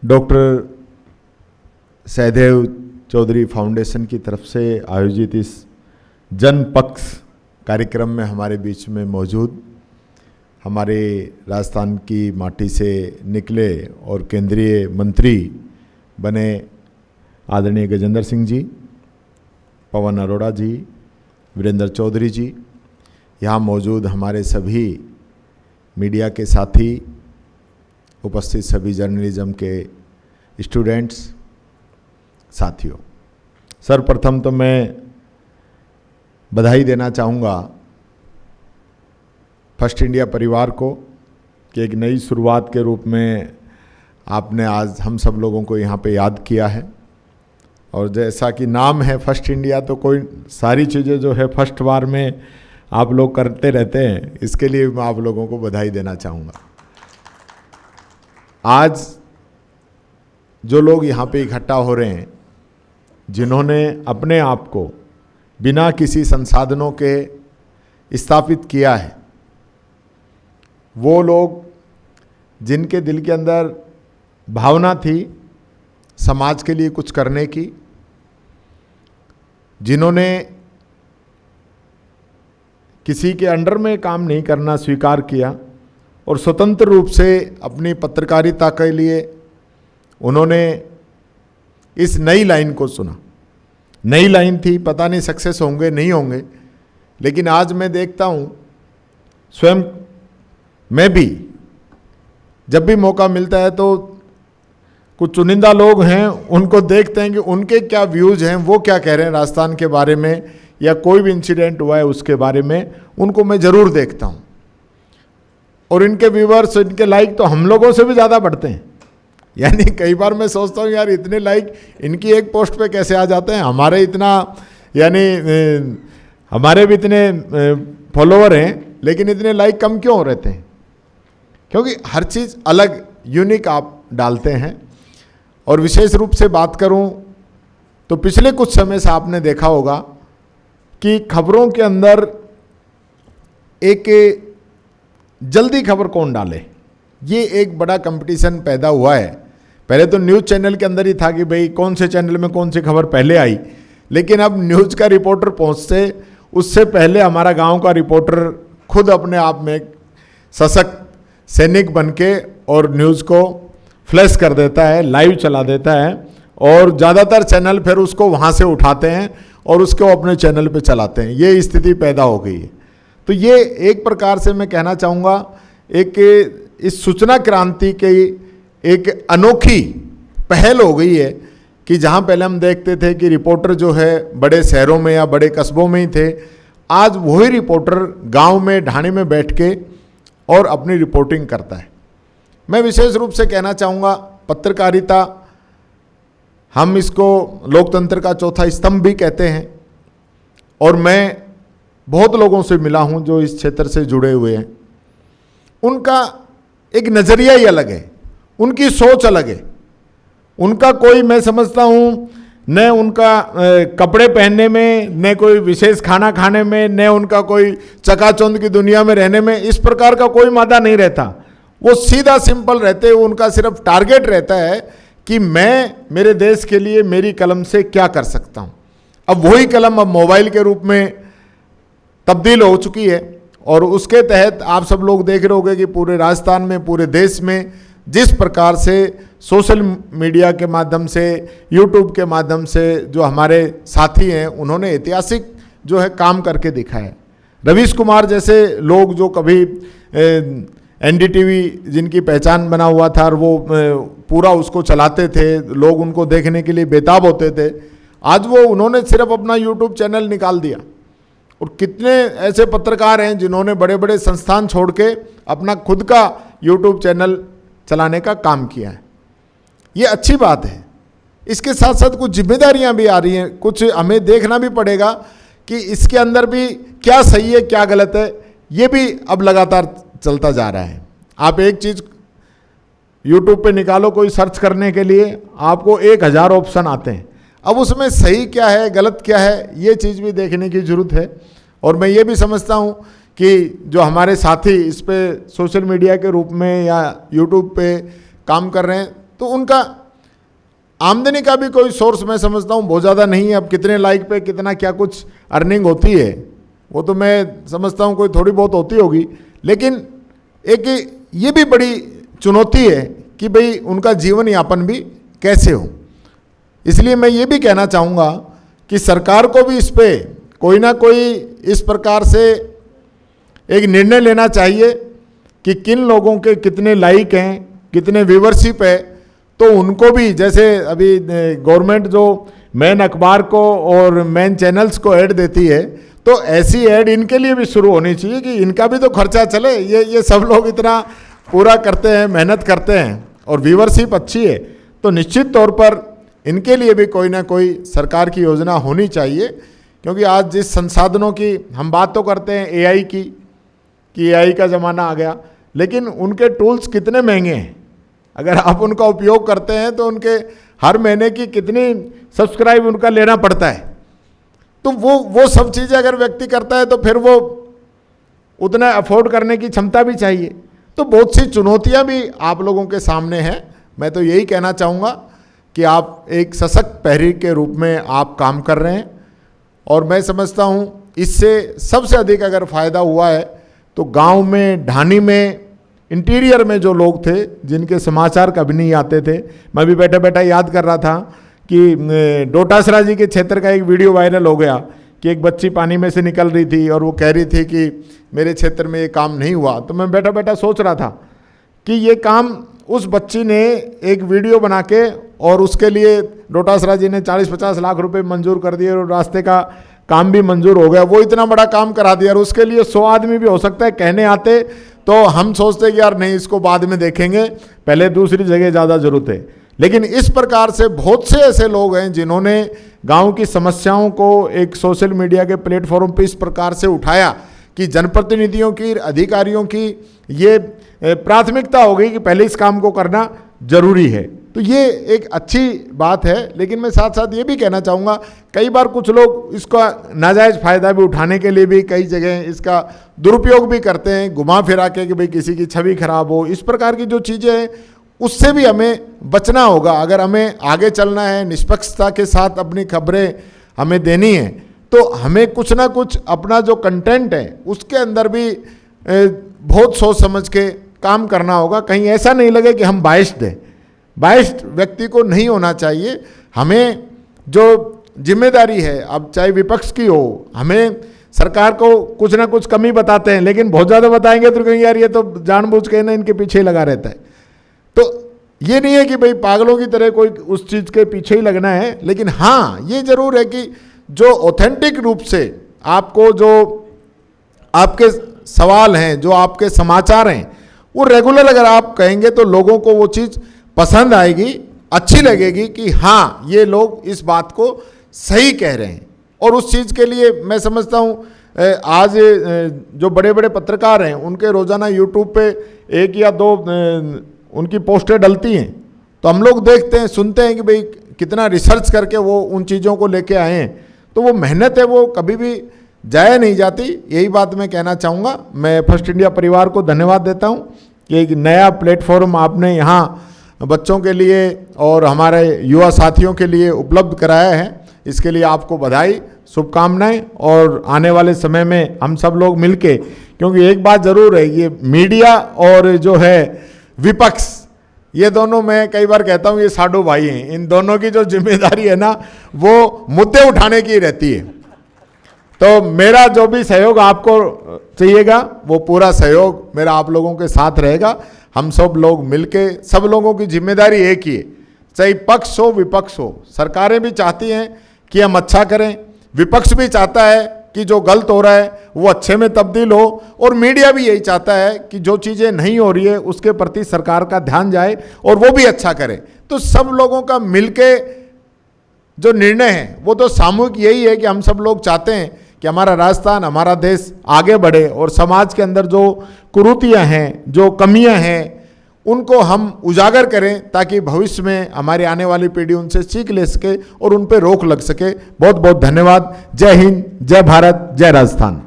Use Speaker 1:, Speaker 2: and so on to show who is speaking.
Speaker 1: Doctor Sahdev Chaudhary foundation की तरफ से आयोजित इस जन पक्ष कार्यक्रम में हमारे बीच में मौजूद हमारे राजस्थान की माटी से निकले और केंद्रीय मंत्री बने आदरणीय गजेंद्र सिंह जी, पवन अरोड़ा जी, वीरेंद्र चौधरी जी, यहाँ मौजूद हमारे सभी मीडिया के साथी, उपस्थित सभी जर्नलिज्म के स्टूडेंट्स, साथियों, सर्वप्रथम तो मैं बधाई देना चाहूँगा फर्स्ट इंडिया परिवार को कि एक नई शुरुआत के रूप में आपने आज हम सब लोगों को यहाँ पे याद किया है। और जैसा कि नाम है फर्स्ट इंडिया, तो कोई सारी चीज़ें जो है फर्स्ट बार में आप लोग करते रहते हैं, इसके लिए मैं आप लोगों को बधाई देना चाहूँगा। आज जो लोग यहाँ पे इकट्ठा हो रहे हैं, जिन्होंने अपने आप को बिना किसी संसाधनों के स्थापित किया है, वो लोग जिनके दिल के अंदर भावना थी समाज के लिए कुछ करने की, जिन्होंने किसी के अंडर में काम नहीं करना स्वीकार किया और स्वतंत्र रूप से अपनी पत्रकारिता के लिए उन्होंने इस नई लाइन को चुना। नई लाइन थी, पता नहीं सक्सेस होंगे नहीं होंगे, लेकिन आज मैं देखता हूँ स्वयं मैं भी जब भी मौका मिलता है तो कुछ चुनिंदा लोग हैं, उनको देखते हैं कि उनके क्या व्यूज़ हैं, वो क्या कह रहे हैं राजस्थान के बारे में या कोई भी इंसिडेंट हुआ है उसके बारे में, उनको मैं ज़रूर देखता हूँ। और इनके व्यूवर्स, इनके लाइक तो हम लोगों से भी ज़्यादा बढ़ते हैं। यानी कई बार मैं सोचता हूँ यार इतने लाइक इनकी एक पोस्ट पे कैसे आ जाते हैं, हमारे इतना यानी हमारे भी इतने फॉलोवर हैं लेकिन इतने लाइक कम क्यों रहते हैं? क्योंकि हर चीज़ अलग यूनिक आप डालते हैं। और विशेष रूप से बात करूं तो पिछले कुछ समय से आपने देखा होगा कि खबरों के अंदर एक जल्दी खबर कौन डाले, ये एक बड़ा कंपटीशन पैदा हुआ है। पहले तो न्यूज़ चैनल के अंदर ही था कि भाई कौन से चैनल में कौन सी खबर पहले आई, लेकिन अब न्यूज़ का रिपोर्टर पहुंचते उससे पहले हमारा गांव का रिपोर्टर खुद अपने आप में एक सशक्त सैनिक बनके और न्यूज़ को फ्लैश कर देता है, लाइव चला देता है और ज़्यादातर चैनल फिर उसको वहाँ से उठाते हैं और उसको अपने चैनल पे चलाते हैं। ये स्थिति पैदा हो गई है। तो ये एक प्रकार से मैं कहना चाहूँगा एक इस सूचना क्रांति की एक अनोखी पहल हो गई है कि जहाँ पहले हम देखते थे कि रिपोर्टर जो है बड़े शहरों में या बड़े कस्बों में ही थे, आज वही रिपोर्टर गांव में ढाणी में बैठ के और अपनी रिपोर्टिंग करता है। मैं विशेष रूप से कहना चाहूँगा पत्रकारिता, हम इसको लोकतंत्र का चौथा स्तंभ भी कहते हैं और मैं बहुत लोगों से मिला हूँ जो इस क्षेत्र से जुड़े हुए हैं। उनका एक नज़रिया ही अलग है, उनकी सोच अलग है। उनका कोई, मैं समझता हूँ, न उनका कपड़े पहनने में, न कोई विशेष खाना खाने में, न उनका कोई चकाचौंध की दुनिया में रहने में इस प्रकार का कोई मादा नहीं रहता। वो सीधा सिंपल रहते हैं। उनका सिर्फ टारगेट रहता है कि मैं मेरे देश के लिए मेरी कलम से क्या कर सकता हूँ। अब वही कलम अब मोबाइल के रूप में तब्दील हो चुकी है और उसके तहत आप सब लोग देख रहे होंगे कि पूरे राजस्थान में, पूरे देश में जिस प्रकार से सोशल मीडिया के माध्यम से, यूट्यूब के माध्यम से जो हमारे साथी हैं उन्होंने ऐतिहासिक जो है काम करके दिखाया है। रवीश कुमार जैसे लोग जो कभी एनडीटीवी जिनकी पहचान बना हुआ था और वो पूरा उसको चलाते थे, लोग उनको देखने के लिए बेताब होते थे, आज वो उन्होंने सिर्फ अपना यूट्यूब चैनल निकाल दिया। और कितने ऐसे पत्रकार हैं जिन्होंने बड़े बड़े संस्थान छोड़ के अपना खुद का यूट्यूब चैनल चलाने का काम किया है। ये अच्छी बात है। इसके साथ साथ कुछ जिम्मेदारियां भी आ रही हैं, कुछ हमें देखना भी पड़ेगा कि इसके अंदर भी क्या सही है क्या गलत है, ये भी अब लगातार चलता जा रहा है। आप एक चीज़ यूट्यूब पे निकालो कोई सर्च करने के लिए, आपको 1000 ऑप्शन आते हैं। अब उसमें सही क्या है गलत क्या है, ये चीज़ भी देखने की ज़रूरत है। और मैं ये भी समझता हूँ कि जो हमारे साथी इस पे सोशल मीडिया के रूप में या यूट्यूब पे काम कर रहे हैं, तो उनका आमदनी का भी कोई सोर्स मैं समझता हूँ बहुत ज़्यादा नहीं है। अब कितने लाइक पे कितना क्या कुछ अर्निंग होती है वो तो मैं समझता हूँ कोई थोड़ी बहुत होती होगी, लेकिन एक ये भी बड़ी चुनौती है कि भाई उनका जीवन यापन भी कैसे हो। इसलिए मैं ये भी कहना चाहूँगा कि सरकार को भी इस पे कोई ना कोई इस प्रकार से एक निर्णय लेना चाहिए कि किन लोगों के कितने लाइक हैं, कितने व्यूवरशिप है, तो उनको भी जैसे अभी गवर्नमेंट जो मेन अखबार को और मेन चैनल्स को ऐड देती है, तो ऐसी ऐड इनके लिए भी शुरू होनी चाहिए कि इनका भी तो खर्चा चले। ये सब लोग इतना पूरा करते हैं, मेहनत करते हैं और व्यूवरशिप अच्छी है, तो निश्चित तौर पर इनके लिए भी कोई ना कोई सरकार की योजना होनी चाहिए। क्योंकि आज जिस संसाधनों की हम बात तो करते हैं एआई की, कि एआई का ज़माना आ गया, लेकिन उनके टूल्स कितने महंगे हैं। अगर आप उनका उपयोग करते हैं तो उनके हर महीने की कितनी सब्सक्राइब उनका लेना पड़ता है, तो वो सब चीज़ें अगर व्यक्ति करता है तो फिर वो उतना अफोर्ड करने की क्षमता भी चाहिए। तो बहुत सी चुनौतियां भी आप लोगों के सामने हैं। मैं तो यही कहना चाहूँगा कि आप एक सशक्त प्रहरी के रूप में आप काम कर रहे हैं, और मैं समझता हूँ इससे सबसे अधिक अगर फ़ायदा हुआ है तो गांव में, ढानी में, इंटीरियर में जो लोग थे जिनके समाचार कभी नहीं आते थे। मैं भी बैठा बैठा याद कर रहा था कि डोटासरा जी के क्षेत्र का एक वीडियो वायरल हो गया कि एक बच्ची पानी में से निकल रही थी और वो कह रही थी कि मेरे क्षेत्र में ये काम नहीं हुआ। तो मैं बैठा बैठा सोच रहा था कि ये काम उस बच्ची ने एक वीडियो बना के, और उसके लिए डोटासरा जी ने 40-50 लाख रुपए मंजूर कर दिए और रास्ते का काम भी मंजूर हो गया। वो इतना बड़ा काम करा दिया और उसके लिए 100 आदमी भी हो सकता है कहने आते, तो हम सोचते कि यार नहीं, इसको बाद में देखेंगे, पहले दूसरी जगह ज़्यादा ज़रूरत है। लेकिन इस प्रकार से बहुत से ऐसे लोग हैं जिन्होंने गांव की समस्याओं को एक सोशल मीडिया के प्लेटफॉर्म पे इस प्रकार से उठाया कि जनप्रतिनिधियों की, अधिकारियों की ये प्राथमिकता हो गई कि पहले इस काम को करना जरूरी है। तो ये एक अच्छी बात है। लेकिन मैं साथ साथ ये भी कहना चाहूँगा, कई बार कुछ लोग इसका नाजायज़ फ़ायदा भी उठाने के लिए भी कई जगह इसका दुरुपयोग भी करते हैं, घुमा फिरा के कि भाई किसी की छवि खराब हो। इस प्रकार की जो चीज़ें हैं उससे भी हमें बचना होगा। अगर हमें आगे चलना है, निष्पक्षता के साथ अपनी खबरें हमें देनी है, तो हमें कुछ ना कुछ अपना जो कंटेंट है उसके अंदर भी बहुत सोच समझ के काम करना होगा। कहीं ऐसा नहीं लगे कि हम बाइस्ड हैं। बाइस्ड व्यक्ति को नहीं होना चाहिए। हमें जो जिम्मेदारी है, अब चाहे विपक्ष की हो, हमें सरकार को कुछ ना कुछ कमी बताते हैं, लेकिन बहुत ज़्यादा बताएंगे तो कहेंगे यार ये तो जानबूझ के ना इनके पीछे ही लगा रहता है। तो ये नहीं है कि भाई पागलों की तरह कोई उस चीज़ के पीछे ही लगना है, लेकिन हाँ ये जरूर है कि जो ऑथेंटिक रूप से आपको, जो आपके सवाल हैं, जो आपके समाचार हैं, वो रेगुलर अगर आप कहेंगे तो लोगों को वो चीज़ पसंद आएगी, अच्छी लगेगी कि हाँ ये लोग इस बात को सही कह रहे हैं। और उस चीज़ के लिए मैं समझता हूँ आज जो बड़े बड़े पत्रकार हैं उनके रोज़ाना यूट्यूब पे 1 या 2 उनकी पोस्टें डलती हैं, तो हम लोग देखते हैं, सुनते हैं कि भाई कितना रिसर्च करके वो उन चीज़ों को लेके आए हैं। तो वो मेहनत है, वो कभी भी जाया नहीं जाती। यही बात मैं कहना चाहूँगा। मैं फर्स्ट इंडिया परिवार को धन्यवाद देता हूँ कि एक नया प्लेटफॉर्म आपने यहाँ बच्चों के लिए और हमारे युवा साथियों के लिए उपलब्ध कराया है। इसके लिए आपको बधाई, शुभकामनाएं। और आने वाले समय में हम सब लोग मिलके, क्योंकि एक बात ज़रूर है, ये मीडिया और जो है विपक्ष, ये दोनों, मैं कई बार कहता हूँ ये साडू भाई हैं। इन दोनों की जो जिम्मेदारी है ना, वो मुद्दे उठाने की रहती है। तो मेरा जो भी सहयोग आपको चाहिएगा वो पूरा सहयोग मेरा आप लोगों के साथ रहेगा। हम सब लोग मिलके, सब लोगों की जिम्मेदारी एक ही है, चाहे पक्ष हो विपक्ष हो। सरकारें भी चाहती हैं कि हम अच्छा करें, विपक्ष भी चाहता है कि जो गलत हो रहा है वो अच्छे में तब्दील हो, और मीडिया भी यही चाहता है कि जो चीज़ें नहीं हो रही है उसके प्रति सरकार का ध्यान जाए और वो भी अच्छा करे। तो सब लोगों का मिलके जो निर्णय है वो तो सामूहिक यही है कि हम सब लोग चाहते हैं कि हमारा राजस्थान, हमारा देश आगे बढ़े, और समाज के अंदर जो कुरीतियाँ हैं, जो कमियाँ हैं, उनको हम उजागर करें ताकि भविष्य में हमारी आने वाली पीढ़ी उनसे सीख ले सके और उन पर रोक लग सके। बहुत बहुत धन्यवाद। जय हिंद, जय भारत, जय राजस्थान।